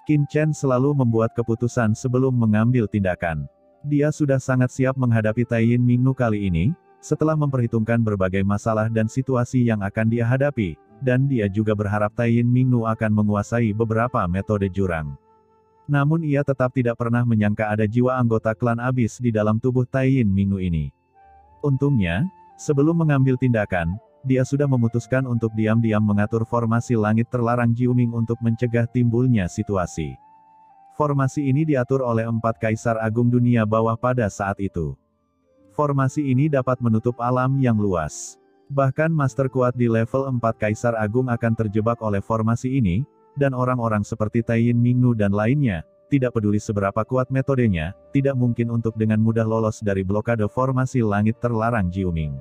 Qin Chen selalu membuat keputusan sebelum mengambil tindakan. Dia sudah sangat siap menghadapi Taiyin Mingnu kali ini, setelah memperhitungkan berbagai masalah dan situasi yang akan dia hadapi, dan dia juga berharap Taiyin Mingnu akan menguasai beberapa metode jurang. Namun ia tetap tidak pernah menyangka ada jiwa anggota klan abis di dalam tubuh Taiyin Mingnu ini. Untungnya, sebelum mengambil tindakan, dia sudah memutuskan untuk diam-diam mengatur formasi langit terlarang Jiuming untuk mencegah timbulnya situasi. Formasi ini diatur oleh 4 kaisar agung dunia bawah pada saat itu. Formasi ini dapat menutup alam yang luas. Bahkan master kuat di level 4 kaisar agung akan terjebak oleh formasi ini, dan orang-orang seperti Taiyin Mingnu dan lainnya, tidak peduli seberapa kuat metodenya, tidak mungkin untuk dengan mudah lolos dari blokade formasi langit terlarang Jiuming.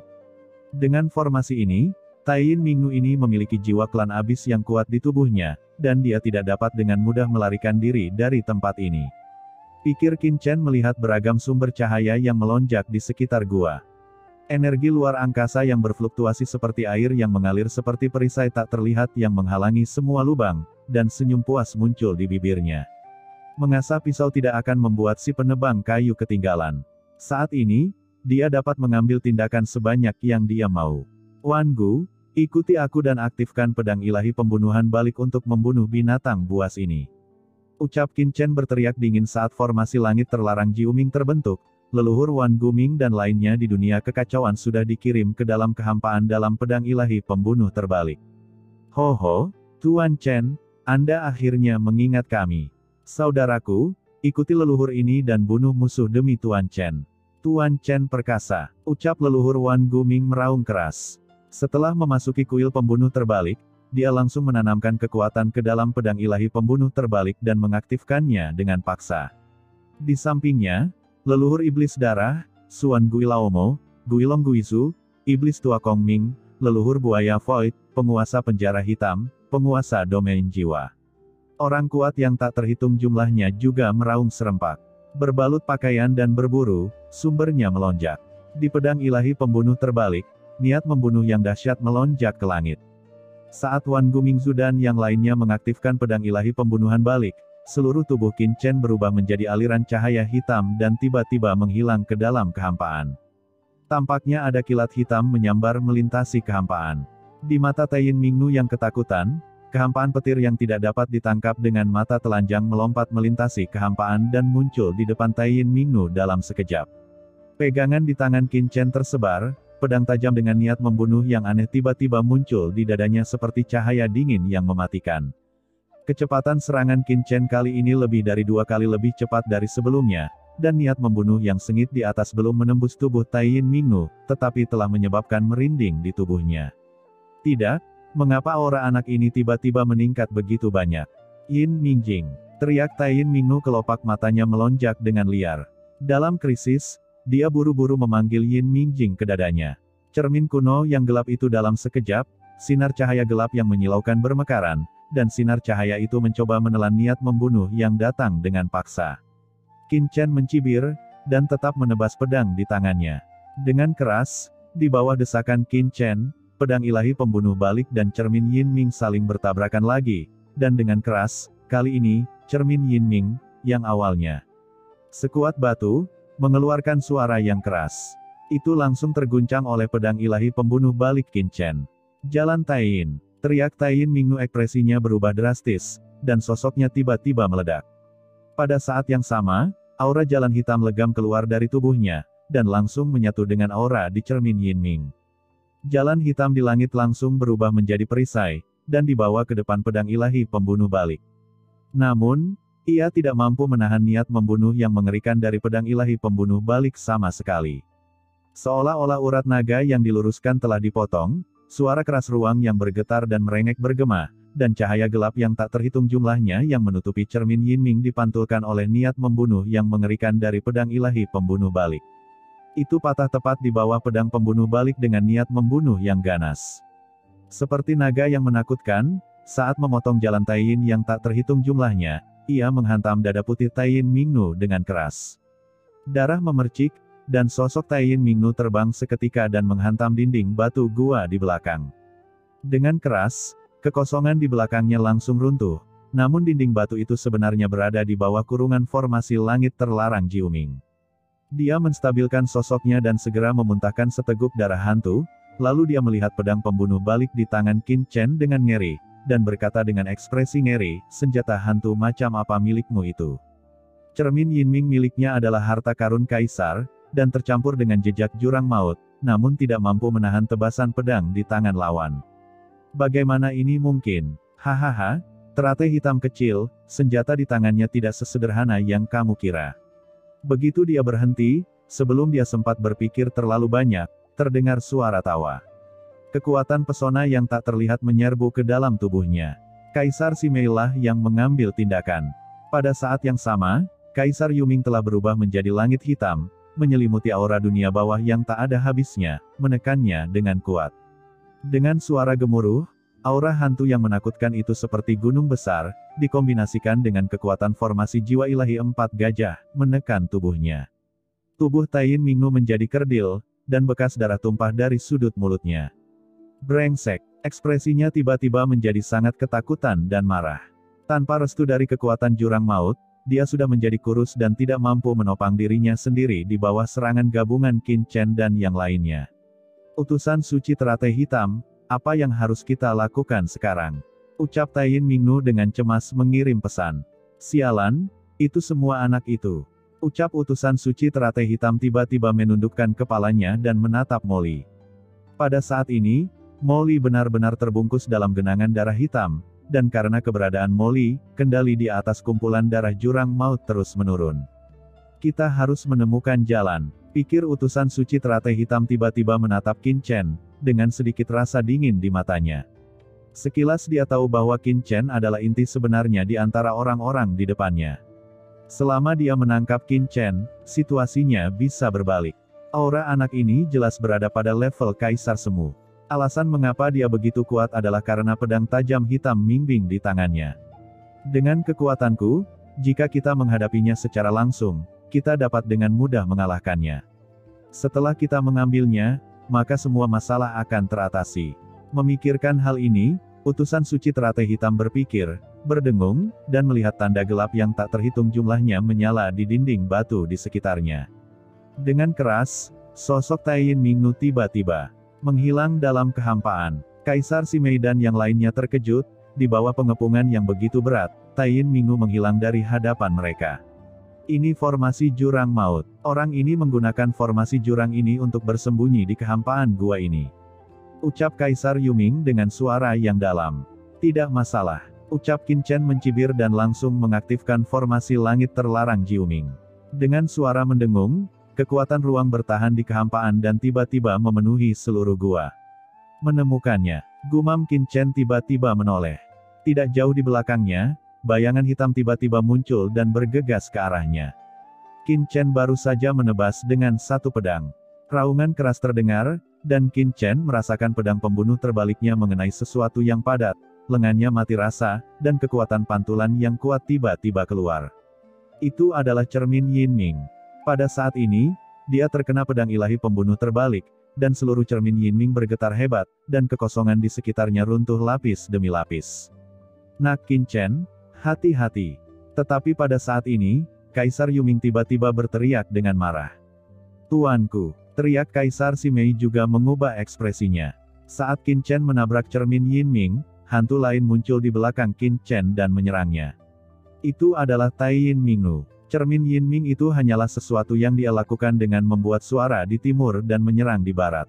Dengan formasi ini, Taiyin Mingnu ini memiliki jiwa klan abis yang kuat di tubuhnya, dan dia tidak dapat dengan mudah melarikan diri dari tempat ini. Pikir Qin Chen melihat beragam sumber cahaya yang melonjak di sekitar gua. Energi luar angkasa yang berfluktuasi seperti air yang mengalir seperti perisai tak terlihat yang menghalangi semua lubang, dan senyum puas muncul di bibirnya. Mengasah pisau tidak akan membuat si penebang kayu ketinggalan. Saat ini, dia dapat mengambil tindakan sebanyak yang dia mau. Wan Gu, ikuti aku dan aktifkan pedang ilahi pembunuhan balik untuk membunuh binatang buas ini. Ucap Qin Chen berteriak dingin saat formasi langit terlarang Jiuming terbentuk. Leluhur Wan Guming dan lainnya di dunia kekacauan sudah dikirim ke dalam kehampaan dalam pedang ilahi pembunuh terbalik. Ho ho, Tuan Chen, Anda akhirnya mengingat kami. Saudaraku, ikuti leluhur ini dan bunuh musuh demi Tuan Chen. Tuan Chen perkasa, ucap leluhur Wan Guming meraung keras. Setelah memasuki kuil pembunuh terbalik, dia langsung menanamkan kekuatan ke dalam pedang ilahi pembunuh terbalik dan mengaktifkannya dengan paksa. Di sampingnya, leluhur iblis darah, Suan Guilaomo, Guilong Guizu, iblis tua Kong Ming, leluhur buaya Void, penguasa penjara hitam, penguasa domain jiwa. Orang kuat yang tak terhitung jumlahnya juga meraung serempak. Berbalut pakaian dan berburu, sumbernya melonjak. Di pedang ilahi pembunuh terbalik, niat membunuh yang dahsyat melonjak ke langit. Saat Wan Gumingzu dan yang lainnya mengaktifkan pedang ilahi pembunuhan balik, seluruh tubuh Qin Chen berubah menjadi aliran cahaya hitam dan tiba-tiba menghilang ke dalam kehampaan. Tampaknya ada kilat hitam menyambar melintasi kehampaan. Di mata Taiyin Mingnu yang ketakutan, kehampaan petir yang tidak dapat ditangkap dengan mata telanjang melompat melintasi kehampaan dan muncul di depan Taiyin Mingnu dalam sekejap. Pegangan di tangan Qin Chen tersebar, pedang tajam dengan niat membunuh yang aneh tiba-tiba muncul di dadanya seperti cahaya dingin yang mematikan. Kecepatan serangan Qin Chen kali ini lebih dari 2 kali lebih cepat dari sebelumnya, dan niat membunuh yang sengit di atas belum menembus tubuh Taiyin Mingnu, tetapi telah menyebabkan merinding di tubuhnya. Tidak. Mengapa aura anak ini tiba-tiba meningkat begitu banyak? Yin Mingjing, teriak Taiyin Mingnu kelopak matanya melonjak dengan liar. Dalam krisis, dia buru-buru memanggil Yin Mingjing ke dadanya. Cermin kuno yang gelap itu dalam sekejap, sinar cahaya gelap yang menyilaukan bermekaran, dan sinar cahaya itu mencoba menelan niat membunuh yang datang dengan paksa. Qin Chen mencibir, dan tetap menebas pedang di tangannya. Dengan keras, di bawah desakan Qin Chen, pedang ilahi pembunuh balik dan cermin Yin Ming saling bertabrakan lagi, dan dengan keras, kali ini, cermin Yin Ming, yang awalnya sekuat batu, mengeluarkan suara yang keras. Itu langsung terguncang oleh pedang ilahi pembunuh balik Qin Chen. Jalan Taiyin, teriak Taiyin Mingnu ekspresinya berubah drastis, dan sosoknya tiba-tiba meledak. Pada saat yang sama, aura jalan hitam legam keluar dari tubuhnya, dan langsung menyatu dengan aura di cermin Yin Ming. Jalan hitam di langit langsung berubah menjadi perisai, dan dibawa ke depan pedang ilahi pembunuh balik. Namun, ia tidak mampu menahan niat membunuh yang mengerikan dari pedang ilahi pembunuh balik sama sekali. Seolah-olah urat naga yang diluruskan telah dipotong, suara keras ruang yang bergetar dan merengek bergema, dan cahaya gelap yang tak terhitung jumlahnya yang menutupi cermin Yin Ming dipantulkan oleh niat membunuh yang mengerikan dari pedang ilahi pembunuh balik. Itu patah tepat di bawah pedang pembunuh balik dengan niat membunuh yang ganas. Seperti naga yang menakutkan, saat memotong jalan Taiyin yang tak terhitung jumlahnya, ia menghantam dada putih Taiyin Mingnu dengan keras. Darah memercik, dan sosok Taiyin Mingnu terbang seketika dan menghantam dinding batu gua di belakang. Dengan keras, kekosongan di belakangnya langsung runtuh, Namun dinding batu itu sebenarnya berada di bawah kurungan formasi langit terlarang Jiuming. Dia menstabilkan sosoknya dan segera memuntahkan seteguk darah hantu, lalu dia melihat pedang pembunuh balik di tangan Qin Chen dengan ngeri, dan berkata dengan ekspresi ngeri, senjata hantu macam apa milikmu itu? Cermin Yinming miliknya adalah harta karun kaisar, dan tercampur dengan jejak jurang maut, namun tidak mampu menahan tebasan pedang di tangan lawan. Bagaimana ini mungkin? Hahaha, teratai hitam kecil, senjata di tangannya tidak sesederhana yang kamu kira. Begitu dia berhenti, sebelum dia sempat berpikir terlalu banyak, terdengar suara tawa. Kekuatan pesona yang tak terlihat menyerbu ke dalam tubuhnya. Kaisar Simei lah yang mengambil tindakan. Pada saat yang sama, Kaisar Yuming telah berubah menjadi langit hitam, menyelimuti aura dunia bawah yang tak ada habisnya, menekannya dengan kuat. Dengan suara gemuruh, aura hantu yang menakutkan itu seperti gunung besar, dikombinasikan dengan kekuatan formasi jiwa ilahi 4 gajah, menekan tubuhnya. Tubuh Taiyin Mingnu menjadi kerdil, dan bekas darah tumpah dari sudut mulutnya. Brengsek, ekspresinya tiba-tiba menjadi sangat ketakutan dan marah. Tanpa restu dari kekuatan jurang maut, dia sudah menjadi kurus dan tidak mampu menopang dirinya sendiri di bawah serangan gabungan Qin Chen dan yang lainnya. Utusan suci teratai hitam, apa yang harus kita lakukan sekarang? Ucap Taiyin Mingnu dengan cemas mengirim pesan. Sialan, itu semua anak itu. Ucap utusan suci teratai hitam tiba-tiba menundukkan kepalanya dan menatap Molly. Pada saat ini, Molly benar-benar terbungkus dalam genangan darah hitam, dan karena keberadaan Molly, kendali di atas kumpulan darah jurang maut terus menurun. Kita harus menemukan jalan, pikir utusan suci teratai hitam tiba-tiba menatap Qin Chen, dengan sedikit rasa dingin di matanya. Sekilas dia tahu bahwa Qin Chen adalah inti sebenarnya di antara orang-orang di depannya. Selama dia menangkap Qin Chen, situasinya bisa berbalik. Aura anak ini jelas berada pada level Kaisar Semu. Alasan mengapa dia begitu kuat adalah karena pedang tajam hitam Mingbing di tangannya. Dengan kekuatanku, jika kita menghadapinya secara langsung, kita dapat dengan mudah mengalahkannya. Setelah kita mengambilnya, maka semua masalah akan teratasi. Memikirkan hal ini, utusan suci teratai hitam berpikir, berdengung, dan melihat tanda gelap yang tak terhitung jumlahnya menyala di dinding batu di sekitarnya. Dengan keras, sosok Taiyin Mingnu tiba-tiba menghilang dalam kehampaan. Kaisar Simei dan yang lainnya terkejut, di bawah pengepungan yang begitu berat, Taiyin Mingnu menghilang dari hadapan mereka. Ini formasi jurang maut. Orang ini menggunakan formasi jurang ini untuk bersembunyi di kehampaan gua ini. Ucap Kaisar Yuming dengan suara yang dalam. Tidak masalah. Ucap Qin Chen mencibir dan langsung mengaktifkan formasi langit terlarang Jiuming. Dengan suara mendengung, kekuatan ruang bertahan di kehampaan dan tiba-tiba memenuhi seluruh gua. Menemukannya, gumam Qin Chen tiba-tiba menoleh. Tidak jauh di belakangnya, bayangan hitam tiba-tiba muncul dan bergegas ke arahnya. Qin Chen baru saja menebas dengan satu pedang. Raungan keras terdengar, dan Qin Chen merasakan pedang pembunuh terbaliknya mengenai sesuatu yang padat, lengannya mati rasa, dan kekuatan pantulan yang kuat tiba-tiba keluar. Itu adalah cermin Yinming. Pada saat ini, dia terkena pedang ilahi pembunuh terbalik, dan seluruh cermin Yinming bergetar hebat, dan kekosongan di sekitarnya runtuh lapis demi lapis. Nak Qin Chen, hati-hati. Tetapi pada saat ini, Kaisar Yuming tiba-tiba berteriak dengan marah. Tuanku, teriak Kaisar Simei juga mengubah ekspresinya. Saat Qin Chen menabrak cermin Yinming, hantu lain muncul di belakang Qin Chen dan menyerangnya. Itu adalah Taiyin Mingnu. Cermin Yinming itu hanyalah sesuatu yang dia lakukan dengan membuat suara di timur dan menyerang di barat.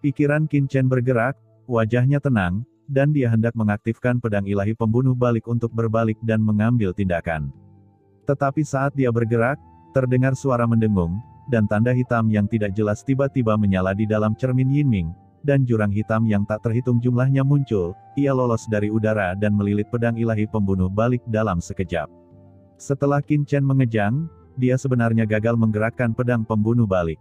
Pikiran Qin Chen bergerak, wajahnya tenang, dan dia hendak mengaktifkan pedang ilahi pembunuh balik untuk berbalik dan mengambil tindakan. Tetapi saat dia bergerak, terdengar suara mendengung, dan tanda hitam yang tidak jelas tiba-tiba menyala di dalam cermin Yinming, dan jurang hitam yang tak terhitung jumlahnya muncul, ia lolos dari udara dan melilit pedang ilahi pembunuh balik dalam sekejap. Setelah Qin Chen mengejang, dia sebenarnya gagal menggerakkan pedang pembunuh balik.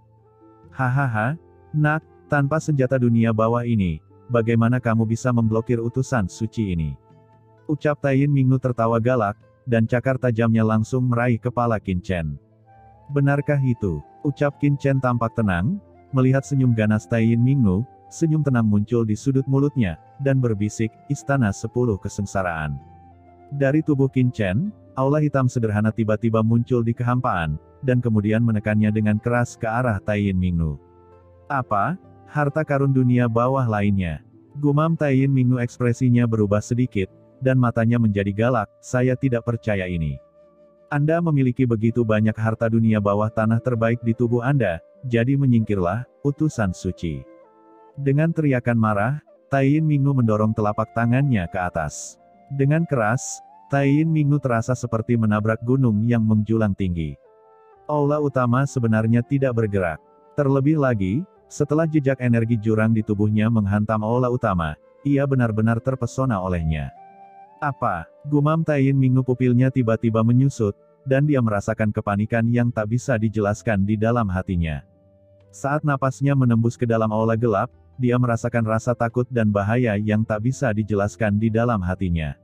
Hahaha, nak, tanpa senjata dunia bawah ini, bagaimana kamu bisa memblokir utusan suci ini? Ucap Taiyin Mingnu tertawa galak, dan cakar tajamnya langsung meraih kepala Qin Chen. Benarkah itu? Ucap Qin Chen tampak tenang, melihat senyum ganas Taiyin Mingnu, senyum tenang muncul di sudut mulutnya, dan berbisik, Istana 10 Kesengsaraan. Dari tubuh Qin Chen, aula hitam sederhana tiba-tiba muncul di kehampaan, dan kemudian menekannya dengan keras ke arah Taiyin Mingnu. Apa? Harta karun dunia bawah lainnya. Gumam Taiyin Mingnu, ekspresinya berubah sedikit, dan matanya menjadi galak. Saya tidak percaya ini. Anda memiliki begitu banyak harta dunia bawah tanah terbaik di tubuh Anda, jadi menyingkirlah, utusan suci. Dengan teriakan marah, Taiyin Mingnu mendorong telapak tangannya ke atas. Dengan keras, Taiyin Mingnu terasa seperti menabrak gunung yang menjulang tinggi. Aula utama sebenarnya tidak bergerak. Terlebih lagi, setelah jejak energi jurang di tubuhnya menghantam aula utama, ia benar-benar terpesona olehnya. Apa? Gumam Taiyin Mingnu, pupilnya tiba-tiba menyusut, dan dia merasakan kepanikan yang tak bisa dijelaskan di dalam hatinya. Saat napasnya menembus ke dalam aula gelap, dia merasakan rasa takut dan bahaya yang tak bisa dijelaskan di dalam hatinya.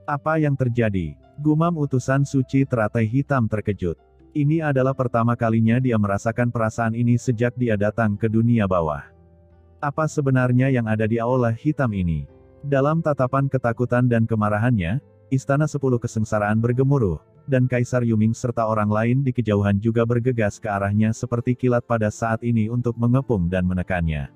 Apa yang terjadi? Gumam utusan suci teratai hitam terkejut. Ini adalah pertama kalinya dia merasakan perasaan ini sejak dia datang ke dunia bawah. Apa sebenarnya yang ada di aula hitam ini? Dalam tatapan ketakutan dan kemarahannya, Istana 10 Kesengsaraan bergemuruh, dan Kaisar Yuming serta orang lain di kejauhan juga bergegas ke arahnya seperti kilat pada saat ini untuk mengepung dan menekannya.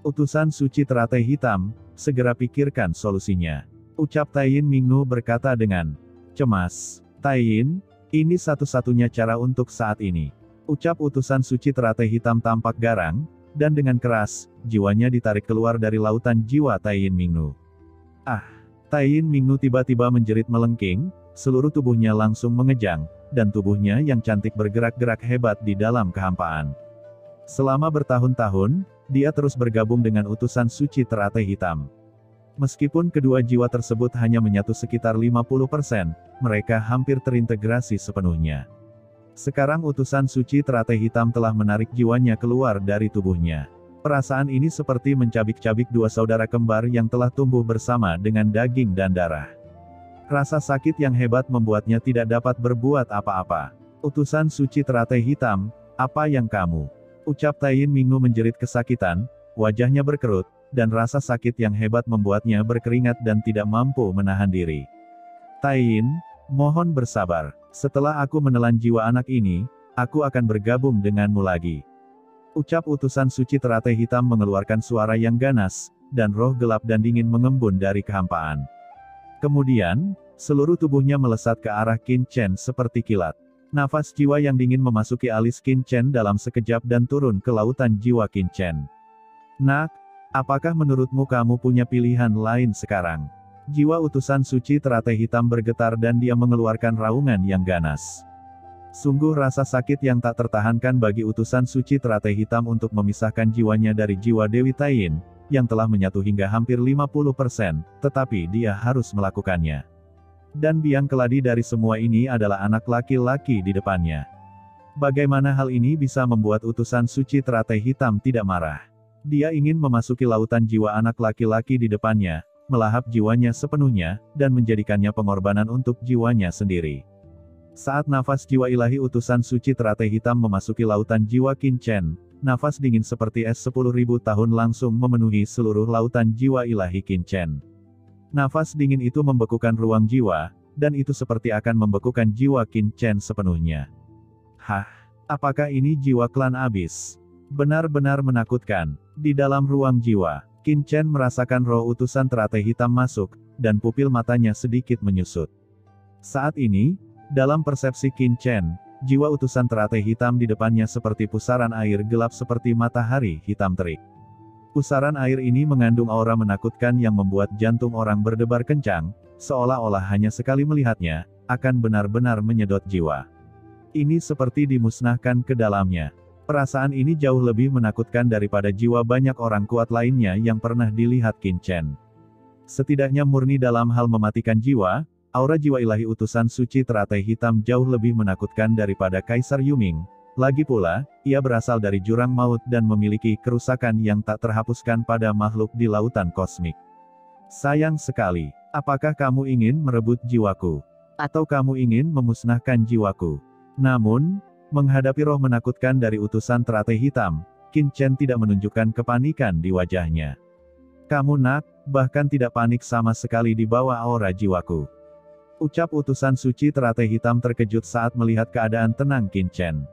Utusan suci teratai hitam, segera pikirkan solusinya. Ucap Taiyin Mingnu berkata dengan cemas. Taiyin, ini satu-satunya cara untuk saat ini. Ucap utusan suci teratai hitam tampak garang, dan dengan keras, jiwanya ditarik keluar dari lautan jiwa Taiyin Mingnu. Ah! Taiyin Mingnu tiba-tiba menjerit melengking, seluruh tubuhnya langsung mengejang, dan tubuhnya yang cantik bergerak-gerak hebat di dalam kehampaan. Selama bertahun-tahun, dia terus bergabung dengan utusan suci teratai hitam. Meskipun kedua jiwa tersebut hanya menyatu sekitar 50%, mereka hampir terintegrasi sepenuhnya. Sekarang utusan suci teratai hitam telah menarik jiwanya keluar dari tubuhnya. Perasaan ini seperti mencabik-cabik dua saudara kembar yang telah tumbuh bersama dengan daging dan darah. Rasa sakit yang hebat membuatnya tidak dapat berbuat apa-apa. Utusan suci teratai hitam, apa yang kamu? Ucap Taiyin Mingnu menjerit kesakitan, wajahnya berkerut, dan rasa sakit yang hebat membuatnya berkeringat dan tidak mampu menahan diri. Taiyin, mohon bersabar. Setelah aku menelan jiwa anak ini, aku akan bergabung denganmu lagi. Ucap utusan suci teratai hitam mengeluarkan suara yang ganas, dan roh gelap dan dingin mengembun dari kehampaan. Kemudian, seluruh tubuhnya melesat ke arah Qin Chen seperti kilat. Nafas jiwa yang dingin memasuki alis Qin Chen dalam sekejap dan turun ke lautan jiwa Qin Chen. Nak, apakah menurutmu kamu punya pilihan lain sekarang? Jiwa utusan suci teratai hitam bergetar dan dia mengeluarkan raungan yang ganas. Sungguh rasa sakit yang tak tertahankan bagi utusan suci teratai hitam untuk memisahkan jiwanya dari jiwa Dewi Taiyin, yang telah menyatu hingga hampir 50%, tetapi dia harus melakukannya. Dan biang keladi dari semua ini adalah anak laki-laki di depannya. Bagaimana hal ini bisa membuat utusan suci teratai hitam tidak marah? Dia ingin memasuki lautan jiwa anak laki-laki di depannya, melahap jiwanya sepenuhnya, dan menjadikannya pengorbanan untuk jiwanya sendiri. Saat nafas jiwa ilahi utusan suci teratai hitam memasuki lautan jiwa Qin Chen, nafas dingin seperti es 10.000 tahun langsung memenuhi seluruh lautan jiwa ilahi Qin Chen. Nafas dingin itu membekukan ruang jiwa, dan itu seperti akan membekukan jiwa Qin Chen sepenuhnya. Hah? Apakah ini jiwa klan abis? Benar-benar menakutkan. Di dalam ruang jiwa, Qin Chen merasakan roh utusan teratai hitam masuk, dan pupil matanya sedikit menyusut. Saat ini, dalam persepsi Qin Chen, jiwa utusan teratai hitam di depannya seperti pusaran air gelap seperti matahari hitam terik. Pusaran air ini mengandung aura menakutkan yang membuat jantung orang berdebar kencang, seolah-olah hanya sekali melihatnya, akan benar-benar menyedot jiwa. Ini seperti dimusnahkan ke dalamnya. Perasaan ini jauh lebih menakutkan daripada jiwa banyak orang kuat lainnya yang pernah dilihat Qin Chen. Setidaknya murni dalam hal mematikan jiwa, aura jiwa ilahi utusan suci teratai hitam jauh lebih menakutkan daripada Kaisar Yuming. Lagi pula, ia berasal dari jurang maut dan memiliki kerusakan yang tak terhapuskan pada makhluk di lautan kosmik. Sayang sekali, apakah kamu ingin merebut jiwaku? Atau kamu ingin memusnahkan jiwaku? Namun, menghadapi roh menakutkan dari utusan teratai hitam, Qin Chen tidak menunjukkan kepanikan di wajahnya. Kamu nak, bahkan tidak panik sama sekali di bawah aura jiwaku. Ucap utusan suci teratai hitam terkejut saat melihat keadaan tenang Qin Chen.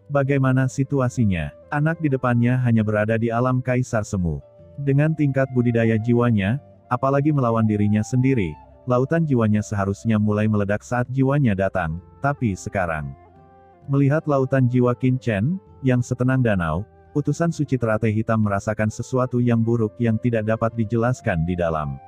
Bagaimana situasinya? Anak di depannya hanya berada di alam kaisar semu. Dengan tingkat budidaya jiwanya, apalagi melawan dirinya sendiri, lautan jiwanya seharusnya mulai meledak saat jiwanya datang, tapi sekarang. Melihat lautan jiwa Qin Chen, yang setenang danau, utusan suci teratai hitam merasakan sesuatu yang buruk yang tidak dapat dijelaskan di dalam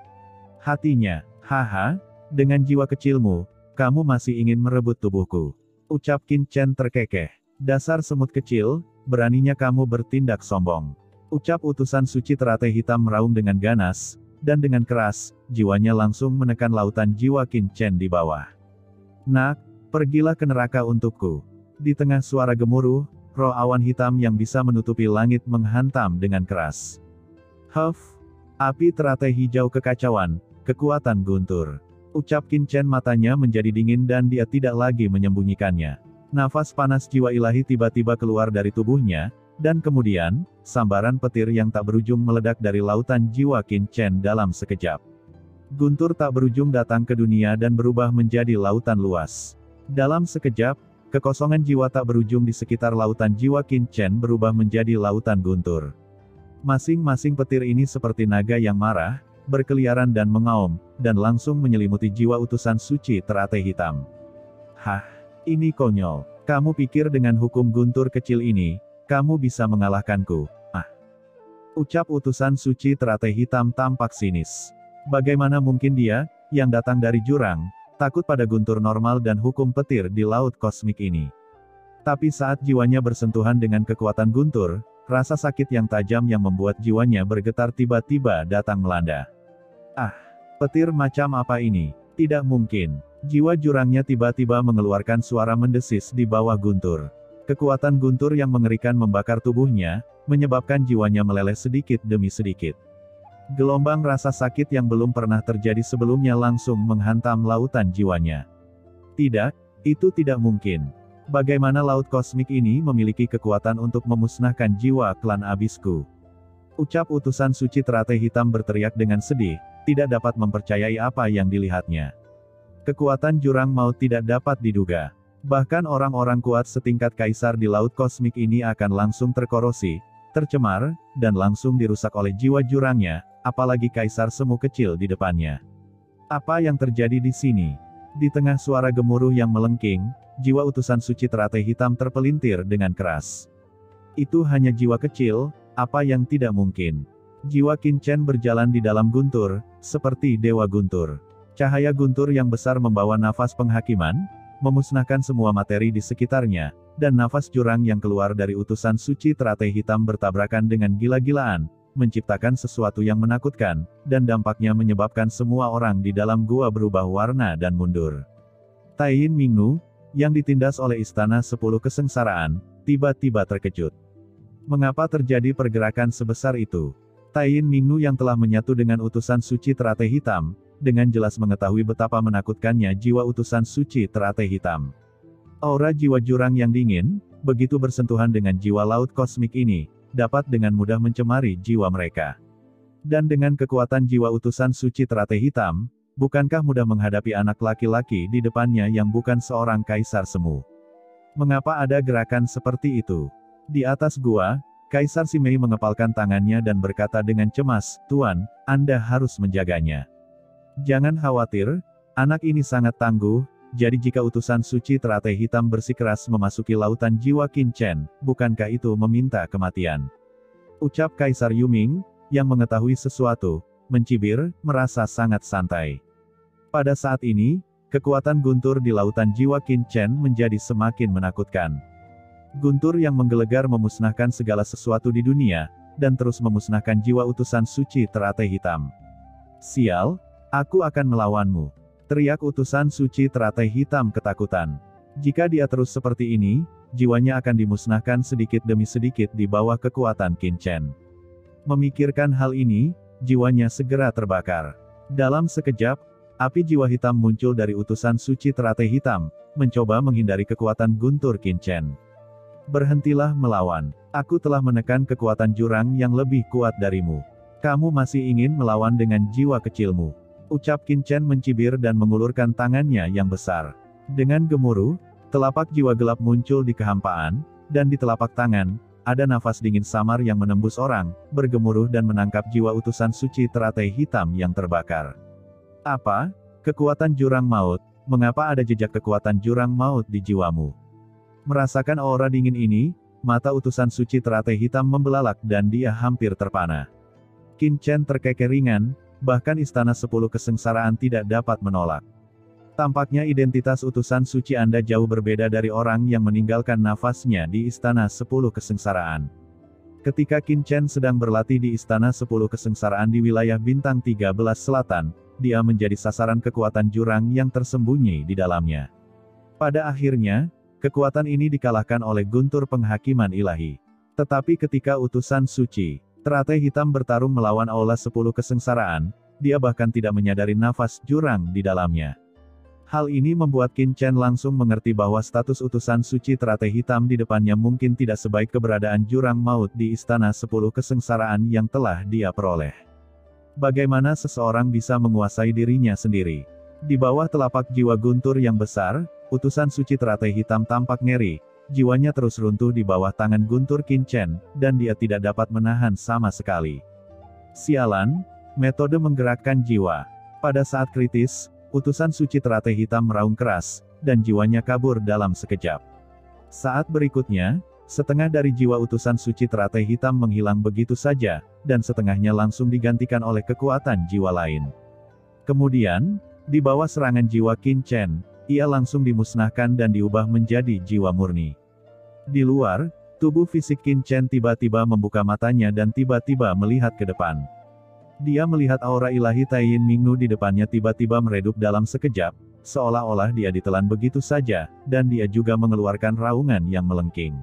hatinya. Haha, dengan jiwa kecilmu, kamu masih ingin merebut tubuhku. Ucap Qin Chen terkekeh. Dasar semut kecil, beraninya kamu bertindak sombong. Ucap utusan suci teratai hitam meraung dengan ganas, dan dengan keras, jiwanya langsung menekan lautan jiwa Qin Chen di bawah. Nak, pergilah ke neraka untukku. Di tengah suara gemuruh, roh awan hitam yang bisa menutupi langit menghantam dengan keras. Huff, api teratai hijau kekacauan, kekuatan guntur. Ucap Qin Chen, matanya menjadi dingin dan dia tidak lagi menyembunyikannya. Nafas panas jiwa ilahi tiba-tiba keluar dari tubuhnya, dan kemudian, sambaran petir yang tak berujung meledak dari lautan jiwa Qin Chen dalam sekejap. Guntur tak berujung datang ke dunia dan berubah menjadi lautan luas. Dalam sekejap, kekosongan jiwa tak berujung di sekitar lautan jiwa Qin Chen berubah menjadi lautan guntur. Masing-masing petir ini seperti naga yang marah, berkeliaran dan mengaum, dan langsung menyelimuti jiwa utusan suci teratai hitam. Hah, ini konyol. Kamu pikir dengan hukum guntur kecil ini, kamu bisa mengalahkanku? Ah. Ucap utusan suci teratai hitam tampak sinis. Bagaimana mungkin dia, yang datang dari jurang, takut pada guntur normal dan hukum petir di laut kosmik ini? Tapi saat jiwanya bersentuhan dengan kekuatan guntur, rasa sakit yang tajam yang membuat jiwanya bergetar tiba-tiba datang melanda. Ah, petir macam apa ini? Tidak mungkin. Jiwa jurangnya tiba-tiba mengeluarkan suara mendesis di bawah guntur. Kekuatan guntur yang mengerikan membakar tubuhnya, menyebabkan jiwanya meleleh sedikit demi sedikit. Gelombang rasa sakit yang belum pernah terjadi sebelumnya langsung menghantam lautan jiwanya. Tidak, itu tidak mungkin. Bagaimana laut kosmik ini memiliki kekuatan untuk memusnahkan jiwa klan abisku? Ucap utusan suci teratai hitam berteriak dengan sedih, tidak dapat mempercayai apa yang dilihatnya. Kekuatan jurang maut tidak dapat diduga. Bahkan orang-orang kuat setingkat kaisar di laut kosmik ini akan langsung terkorosi, tercemar, dan langsung dirusak oleh jiwa jurangnya, apalagi kaisar semu kecil di depannya. Apa yang terjadi di sini? Di tengah suara gemuruh yang melengking, jiwa utusan suci teratai hitam terpelintir dengan keras. Itu hanya jiwa kecil, apa yang tidak mungkin? Jiwa Qin Chen berjalan di dalam guntur, seperti dewa guntur. Cahaya guntur yang besar membawa nafas penghakiman, memusnahkan semua materi di sekitarnya, dan nafas jurang yang keluar dari utusan suci teratai hitam bertabrakan dengan gila-gilaan, menciptakan sesuatu yang menakutkan, dan dampaknya menyebabkan semua orang di dalam gua berubah warna dan mundur. Taiyin Mingnu, yang ditindas oleh Istana 10 Kesengsaraan, tiba-tiba terkejut. Mengapa terjadi pergerakan sebesar itu? Taiyin Mingnu yang telah menyatu dengan utusan suci teratai hitam, dengan jelas mengetahui betapa menakutkannya jiwa utusan suci teratai hitam. Aura jiwa jurang yang dingin, begitu bersentuhan dengan jiwa laut kosmik ini, dapat dengan mudah mencemari jiwa mereka. Dan dengan kekuatan jiwa utusan suci teratai hitam, bukankah mudah menghadapi anak laki-laki di depannya yang bukan seorang kaisar semu? Mengapa ada gerakan seperti itu? Di atas gua, Kaisar Simei mengepalkan tangannya dan berkata dengan cemas, "Tuan, Anda harus menjaganya. Jangan khawatir, anak ini sangat tangguh, jadi jika utusan suci teratai hitam bersikeras memasuki lautan jiwa Qin Chen, bukankah itu meminta kematian?" Ucap Kaisar Yuming, yang mengetahui sesuatu, mencibir, merasa sangat santai. Pada saat ini, kekuatan guntur di lautan jiwa Qin Chen menjadi semakin menakutkan. Guntur yang menggelegar memusnahkan segala sesuatu di dunia, dan terus memusnahkan jiwa utusan suci teratai hitam. "Sial, aku akan melawanmu!" teriak utusan suci teratai hitam ketakutan. Jika dia terus seperti ini, jiwanya akan dimusnahkan sedikit demi sedikit di bawah kekuatan Qin Chen. Memikirkan hal ini, jiwanya segera terbakar. Dalam sekejap, api jiwa hitam muncul dari utusan suci teratai hitam, mencoba menghindari kekuatan guntur Qin Chen. "Berhentilah melawan. Aku telah menekan kekuatan jurang yang lebih kuat darimu. Kamu masih ingin melawan dengan jiwa kecilmu." Ucap Qin Chen mencibir dan mengulurkan tangannya yang besar. Dengan gemuruh, telapak jiwa gelap muncul di kehampaan, dan di telapak tangan, ada nafas dingin samar yang menembus orang, bergemuruh dan menangkap jiwa utusan suci teratai hitam yang terbakar. Apa? Kekuatan jurang maut? Mengapa ada jejak kekuatan jurang maut di jiwamu? Merasakan aura dingin ini, mata utusan suci teratai hitam membelalak dan dia hampir terpana. Qin Chen terkekeh ringan, bahkan Istana 10 Kesengsaraan tidak dapat menolak. Tampaknya identitas utusan suci Anda jauh berbeda dari orang yang meninggalkan nafasnya di Istana 10 Kesengsaraan. Ketika Qin Chen sedang berlatih di Istana 10 Kesengsaraan di wilayah Bintang 13 Selatan, dia menjadi sasaran kekuatan jurang yang tersembunyi di dalamnya. Pada akhirnya, kekuatan ini dikalahkan oleh guntur penghakiman ilahi. Tetapi ketika utusan suci teratai hitam bertarung melawan Aula 10 Kesengsaraan, dia bahkan tidak menyadari nafas jurang di dalamnya. Hal ini membuat Qin Chen langsung mengerti bahwa status utusan suci teratai hitam di depannya mungkin tidak sebaik keberadaan jurang maut di Istana 10 Kesengsaraan yang telah dia peroleh. Bagaimana seseorang bisa menguasai dirinya sendiri? Di bawah telapak jiwa guntur yang besar, utusan suci teratai hitam tampak ngeri. Jiwanya terus runtuh di bawah tangan guntur Qin Chen, dan dia tidak dapat menahan sama sekali. Sialan, metode menggerakkan jiwa. Pada saat kritis, utusan suci teratai hitam meraung keras, dan jiwanya kabur dalam sekejap. Saat berikutnya, setengah dari jiwa utusan suci teratai hitam menghilang begitu saja, dan setengahnya langsung digantikan oleh kekuatan jiwa lain. Kemudian, di bawah serangan jiwa Qin Chen, ia langsung dimusnahkan dan diubah menjadi jiwa murni. Di luar, tubuh fisik Qin Chen tiba-tiba membuka matanya dan tiba-tiba melihat ke depan. Dia melihat aura ilahi Taiyin Mingnu di depannya tiba-tiba meredup dalam sekejap, seolah-olah dia ditelan begitu saja, dan dia juga mengeluarkan raungan yang melengking.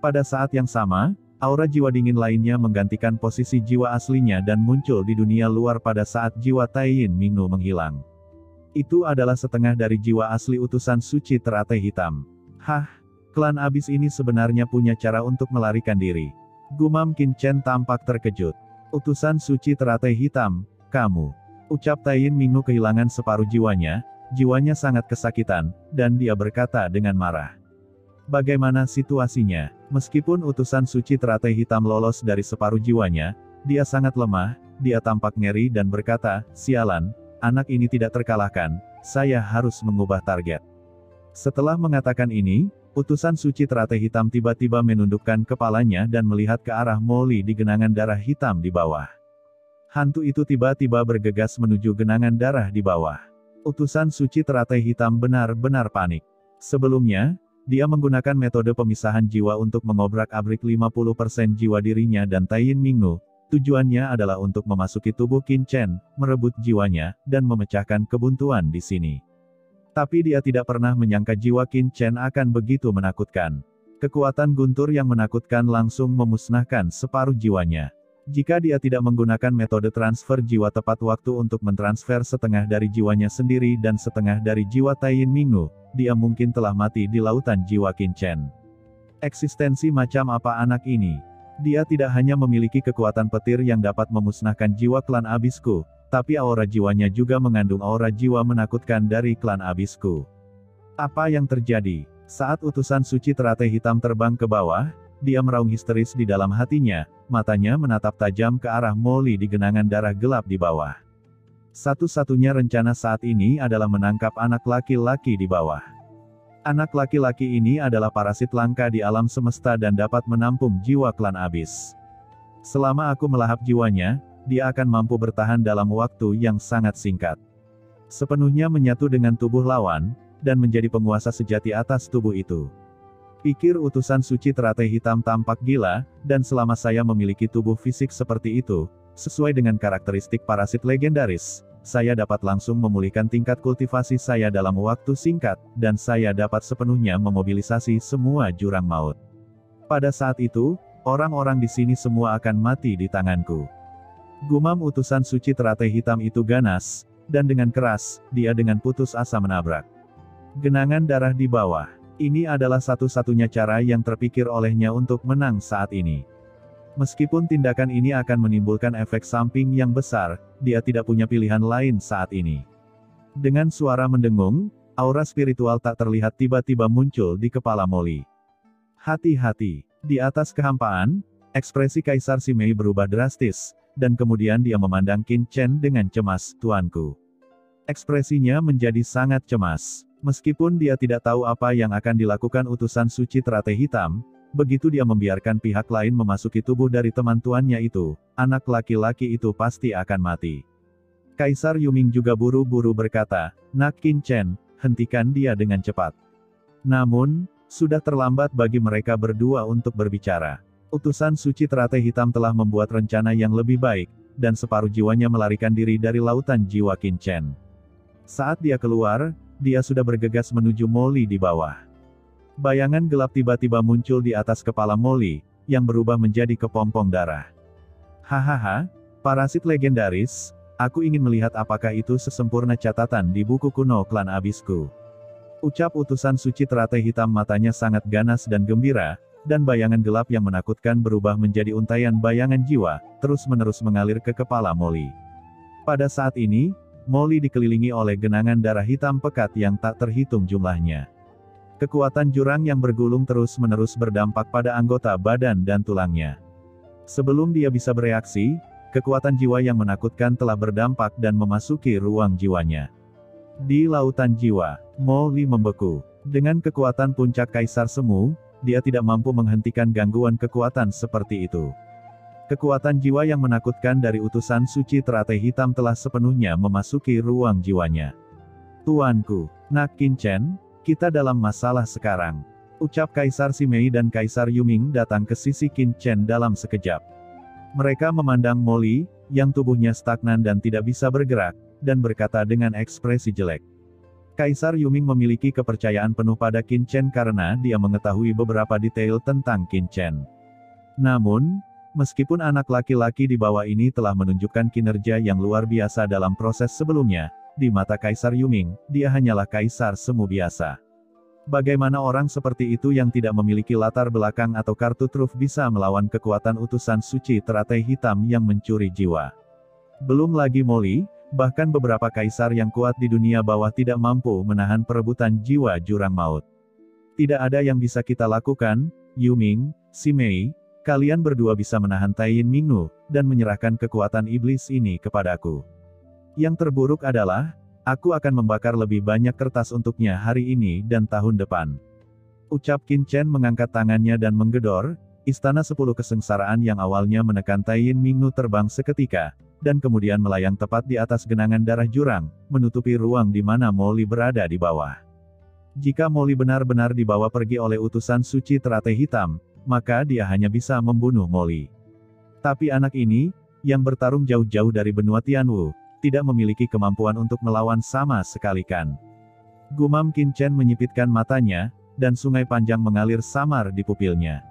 Pada saat yang sama, aura jiwa dingin lainnya menggantikan posisi jiwa aslinya dan muncul di dunia luar pada saat jiwa Taiyin Mingnu menghilang. Itu adalah setengah dari jiwa asli utusan suci teratai hitam. Hah, klan abis ini sebenarnya punya cara untuk melarikan diri. Gumam Qin Chen tampak terkejut. Utusan suci teratai hitam, kamu. Ucap Taiyin Mingnu kehilangan separuh jiwanya sangat kesakitan, dan dia berkata dengan marah. Bagaimana situasinya? Meskipun utusan suci teratai hitam lolos dari separuh jiwanya, dia sangat lemah, dia tampak ngeri dan berkata, sialan. Anak ini tidak terkalahkan, saya harus mengubah target. Setelah mengatakan ini, utusan suci teratai hitam tiba-tiba menundukkan kepalanya dan melihat ke arah Molly di genangan darah hitam di bawah. Hantu itu tiba-tiba bergegas menuju genangan darah di bawah. Utusan suci teratai hitam benar-benar panik. Sebelumnya, dia menggunakan metode pemisahan jiwa untuk mengobrak-abrik 50% jiwa dirinya dan Taiyin Mingnu. Tujuannya adalah untuk memasuki tubuh Qin Chen, merebut jiwanya, dan memecahkan kebuntuan di sini. Tapi dia tidak pernah menyangka jiwa Qin Chen akan begitu menakutkan. Kekuatan guntur yang menakutkan langsung memusnahkan separuh jiwanya. Jika dia tidak menggunakan metode transfer jiwa tepat waktu untuk mentransfer setengah dari jiwanya sendiri dan setengah dari jiwa Taiyin Mingnu, dia mungkin telah mati di lautan jiwa Qin Chen. Eksistensi macam apa anak ini? Dia tidak hanya memiliki kekuatan petir yang dapat memusnahkan jiwa klan abisku, tapi aura jiwanya juga mengandung aura jiwa menakutkan dari klan abisku. Apa yang terjadi? Saat utusan suci teratai hitam terbang ke bawah, dia meraung histeris di dalam hatinya, matanya menatap tajam ke arah Molly di genangan darah gelap di bawah. Satu-satunya rencana saat ini adalah menangkap anak laki-laki di bawah. Anak laki-laki ini adalah parasit langka di alam semesta dan dapat menampung jiwa klan abis. Selama aku melahap jiwanya, dia akan mampu bertahan dalam waktu yang sangat singkat. Sepenuhnya menyatu dengan tubuh lawan, dan menjadi penguasa sejati atas tubuh itu. Pikir utusan suci teratai hitam tampak gila, dan selama saya memiliki tubuh fisik seperti itu, sesuai dengan karakteristik parasit legendaris, saya dapat langsung memulihkan tingkat kultivasi saya dalam waktu singkat, dan saya dapat sepenuhnya memobilisasi semua jurang maut. Pada saat itu, orang-orang di sini semua akan mati di tanganku. Gumam utusan suci teratai hitam itu ganas, dan dengan keras, dia dengan putus asa menabrak genangan darah di bawah. Ini adalah satu-satunya cara yang terpikir olehnya untuk menang saat ini. Meskipun tindakan ini akan menimbulkan efek samping yang besar, dia tidak punya pilihan lain saat ini. Dengan suara mendengung, aura spiritual tak terlihat tiba-tiba muncul di kepala Molly. Hati-hati. Di atas kehampaan, ekspresi Kaisar Simei berubah drastis, dan kemudian dia memandang Qin Chen dengan cemas, "Tuanku." Ekspresinya menjadi sangat cemas. Meskipun dia tidak tahu apa yang akan dilakukan utusan suci teratai hitam, begitu dia membiarkan pihak lain memasuki tubuh dari teman tuannya itu, anak laki-laki itu pasti akan mati. Kaisar Yuming juga buru-buru berkata, "Nak Qin Chen, hentikan dia dengan cepat." Namun, sudah terlambat bagi mereka berdua untuk berbicara. Utusan suci teratai hitam telah membuat rencana yang lebih baik, dan separuh jiwanya melarikan diri dari lautan jiwa Qin Chen. Saat dia keluar, dia sudah bergegas menuju Molly di bawah. Bayangan gelap tiba-tiba muncul di atas kepala Molly, yang berubah menjadi kepompong darah. "Hahaha, parasit legendaris, aku ingin melihat apakah itu sesempurna catatan di buku kuno klan abisku." Ucap utusan suci teratai hitam, matanya sangat ganas dan gembira, dan bayangan gelap yang menakutkan berubah menjadi untayan bayangan jiwa, terus-menerus mengalir ke kepala Molly. Pada saat ini, Molly dikelilingi oleh genangan darah hitam pekat yang tak terhitung jumlahnya. Kekuatan jurang yang bergulung terus-menerus berdampak pada anggota badan dan tulangnya. Sebelum dia bisa bereaksi, kekuatan jiwa yang menakutkan telah berdampak dan memasuki ruang jiwanya. Di lautan jiwa, Molly membeku. Dengan kekuatan puncak Kaisar Semu, dia tidak mampu menghentikan gangguan kekuatan seperti itu. Kekuatan jiwa yang menakutkan dari utusan suci teratai hitam telah sepenuhnya memasuki ruang jiwanya. "Tuanku, Nak Qin Chen, kita dalam masalah sekarang." Ucap Kaisar Simei dan Kaisar Yuming datang ke sisi Qin Chen dalam sekejap. Mereka memandang Molly, yang tubuhnya stagnan dan tidak bisa bergerak, dan berkata dengan ekspresi jelek. Kaisar Yuming memiliki kepercayaan penuh pada Qin Chen karena dia mengetahui beberapa detail tentang Qin Chen. Namun, meskipun anak laki-laki di bawah ini telah menunjukkan kinerja yang luar biasa dalam proses sebelumnya, di mata Kaisar Yuming, dia hanyalah Kaisar Semu biasa. Bagaimana orang seperti itu yang tidak memiliki latar belakang atau kartu truf bisa melawan kekuatan utusan suci teratai hitam yang mencuri jiwa? Belum lagi Molly, bahkan beberapa kaisar yang kuat di dunia bawah tidak mampu menahan perebutan jiwa jurang maut. Tidak ada yang bisa kita lakukan, Yuming, Simei, kalian berdua bisa menahan Taiyin Mingnu, dan menyerahkan kekuatan iblis ini kepadaku. Yang terburuk adalah, aku akan membakar lebih banyak kertas untuknya hari ini dan tahun depan. Ucap Qin Chen mengangkat tangannya dan menggedor, istana 10 kesengsaraan yang awalnya menekan Taiyin Mingnu terbang seketika, dan kemudian melayang tepat di atas genangan darah jurang, menutupi ruang di mana Molly berada di bawah. Jika Molly benar-benar dibawa pergi oleh utusan suci teratai hitam, maka dia hanya bisa membunuh Molly. Tapi anak ini, yang bertarung jauh-jauh dari benua Tianwu, tidak memiliki kemampuan untuk melawan sama sekali kan. Gumam Qin Chen menyipitkan matanya, dan sungai panjang mengalir samar di pupilnya.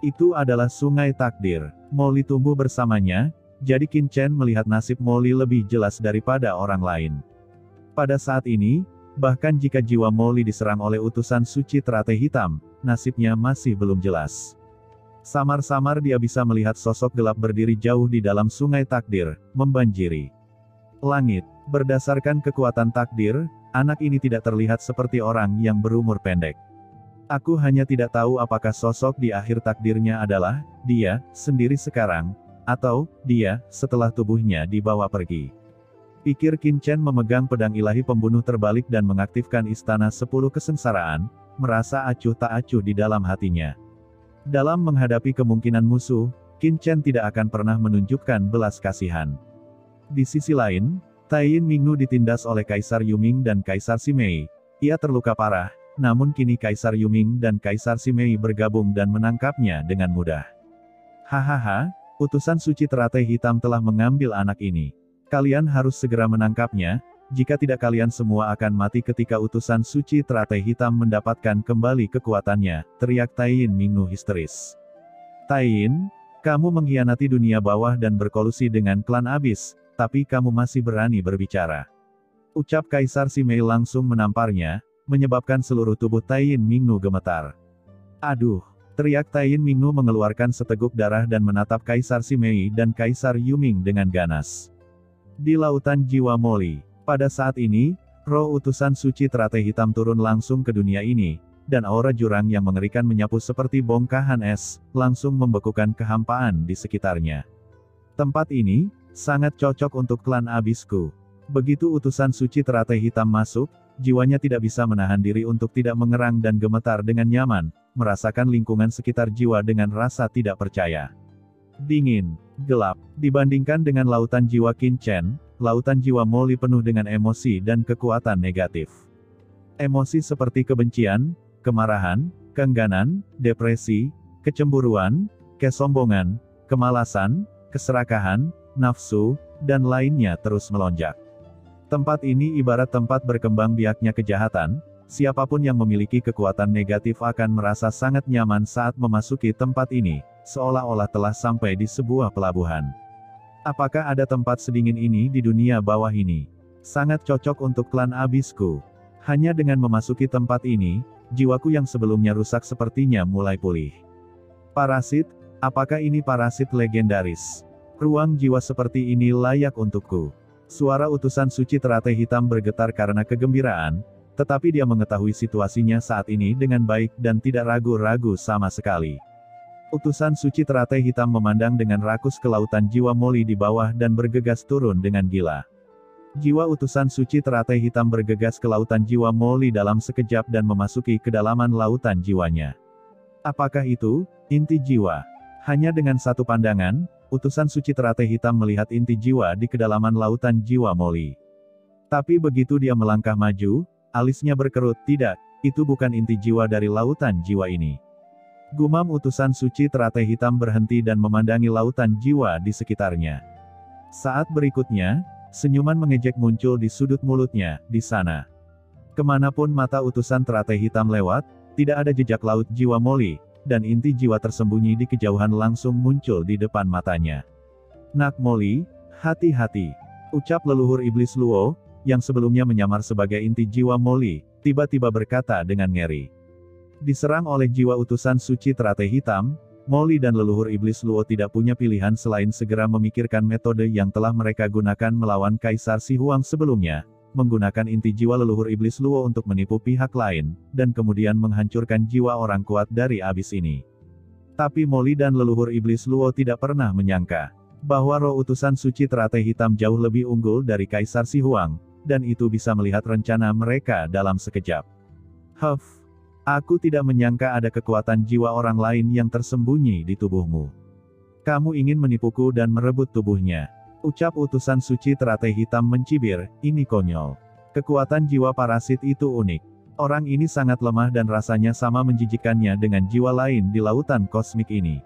Itu adalah sungai takdir. Molly tumbuh bersamanya, jadi Qin Chen melihat nasib Molly lebih jelas daripada orang lain. Pada saat ini, bahkan jika jiwa Molly diserang oleh utusan suci teratai hitam, nasibnya masih belum jelas. Samar-samar dia bisa melihat sosok gelap berdiri jauh di dalam sungai takdir, membanjiri langit. Berdasarkan kekuatan takdir, anak ini tidak terlihat seperti orang yang berumur pendek. Aku hanya tidak tahu apakah sosok di akhir takdirnya adalah dia sendiri sekarang, atau dia setelah tubuhnya dibawa pergi. Pikir Qin Chen memegang pedang ilahi pembunuh terbalik dan mengaktifkan istana 10 kesengsaraan, merasa acuh tak acuh di dalam hatinya. Dalam menghadapi kemungkinan musuh, Qin Chen tidak akan pernah menunjukkan belas kasihan. Di sisi lain, Taiyin Mingnu ditindas oleh Kaisar Yuming dan Kaisar Simei. Ia terluka parah, namun kini Kaisar Yuming dan Kaisar Simei bergabung dan menangkapnya dengan mudah. Hahaha, utusan suci teratai hitam telah mengambil anak ini. Kalian harus segera menangkapnya, jika tidak kalian semua akan mati ketika utusan suci teratai hitam mendapatkan kembali kekuatannya, teriak Taiyin Mingnu histeris. Taiyin, kamu mengkhianati dunia bawah dan berkolusi dengan klan abis, tapi kamu masih berani berbicara. Ucap Kaisar Simei langsung menamparnya, menyebabkan seluruh tubuh Taiyin Mingnu gemetar. Aduh, Teriak Taiyin Mingnu mengeluarkan seteguk darah dan menatap Kaisar Simei dan Kaisar Yuming dengan ganas. Di lautan jiwa Moli, pada saat ini, roh utusan suci teratai hitam turun langsung ke dunia ini, dan aura jurang yang mengerikan menyapu seperti bongkahan es, langsung membekukan kehampaan di sekitarnya. Tempat ini, sangat cocok untuk klan abisku. Begitu utusan suci teratai hitam masuk, jiwanya tidak bisa menahan diri untuk tidak mengerang dan gemetar dengan nyaman, merasakan lingkungan sekitar jiwa dengan rasa tidak percaya. Dingin, gelap, dibandingkan dengan lautan jiwa Qin Chen, lautan jiwa Moli penuh dengan emosi dan kekuatan negatif. Emosi seperti kebencian, kemarahan, keengganan, depresi, kecemburuan, kesombongan, kemalasan, keserakahan, nafsu, dan lainnya terus melonjak. Tempat ini ibarat tempat berkembang biaknya kejahatan, siapapun yang memiliki kekuatan negatif akan merasa sangat nyaman saat memasuki tempat ini, seolah-olah telah sampai di sebuah pelabuhan. Apakah ada tempat sedingin ini di dunia bawah ini? Sangat cocok untuk klan abisku. Hanya dengan memasuki tempat ini, jiwaku yang sebelumnya rusak sepertinya mulai pulih. Parasit, apakah ini parasit legendaris? Ruang jiwa seperti ini layak untukku. Suara utusan suci teratai hitam bergetar karena kegembiraan, tetapi dia mengetahui situasinya saat ini dengan baik dan tidak ragu-ragu sama sekali. Utusan suci teratai hitam memandang dengan rakus ke lautan jiwa Moli di bawah dan bergegas turun dengan gila. Jiwa utusan suci teratai hitam bergegas ke lautan jiwa Moli dalam sekejap dan memasuki kedalaman lautan jiwanya. Apakah itu inti jiwa? Hanya dengan satu pandangan, utusan suci teratai hitam melihat inti jiwa di kedalaman lautan jiwa Moli. Tapi begitu dia melangkah maju, alisnya berkerut, tidak, itu bukan inti jiwa dari lautan jiwa ini. Gumam utusan suci teratai hitam berhenti dan memandangi lautan jiwa di sekitarnya. Saat berikutnya, senyuman mengejek muncul di sudut mulutnya, di sana. Kemanapun mata utusan teratai hitam lewat, tidak ada jejak laut jiwa Moli, dan inti jiwa tersembunyi di kejauhan langsung muncul di depan matanya. Nak Moli, hati-hati, ucap leluhur iblis Luo, yang sebelumnya menyamar sebagai inti jiwa Moli, tiba-tiba berkata dengan ngeri. Diserang oleh jiwa utusan suci teratai hitam, Moli dan leluhur iblis Luo tidak punya pilihan selain segera memikirkan metode yang telah mereka gunakan melawan Kaisar Si Huang sebelumnya, menggunakan inti jiwa leluhur iblis Luo untuk menipu pihak lain, dan kemudian menghancurkan jiwa orang kuat dari abis ini. Tapi Moli dan leluhur iblis Luo tidak pernah menyangka bahwa roh utusan suci teratai hitam jauh lebih unggul dari Kaisar Si Huang, dan itu bisa melihat rencana mereka dalam sekejap. Huff, aku tidak menyangka ada kekuatan jiwa orang lain yang tersembunyi di tubuhmu. Kamu ingin menipuku dan merebut tubuhnya. Ucap utusan suci teratai hitam mencibir, ini konyol. Kekuatan jiwa parasit itu unik. Orang ini sangat lemah dan rasanya sama menjijikkannya dengan jiwa lain di lautan kosmik ini.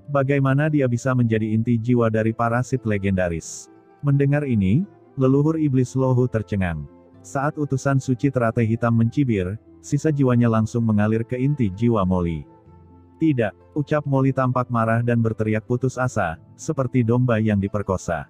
Bagaimana dia bisa menjadi inti jiwa dari parasit legendaris? Mendengar ini, leluhur iblis Luo tercengang. Saat utusan suci teratai hitam mencibir, sisa jiwanya langsung mengalir ke inti jiwa Moli. Tidak, ucap Moli tampak marah dan berteriak putus asa, seperti domba yang diperkosa.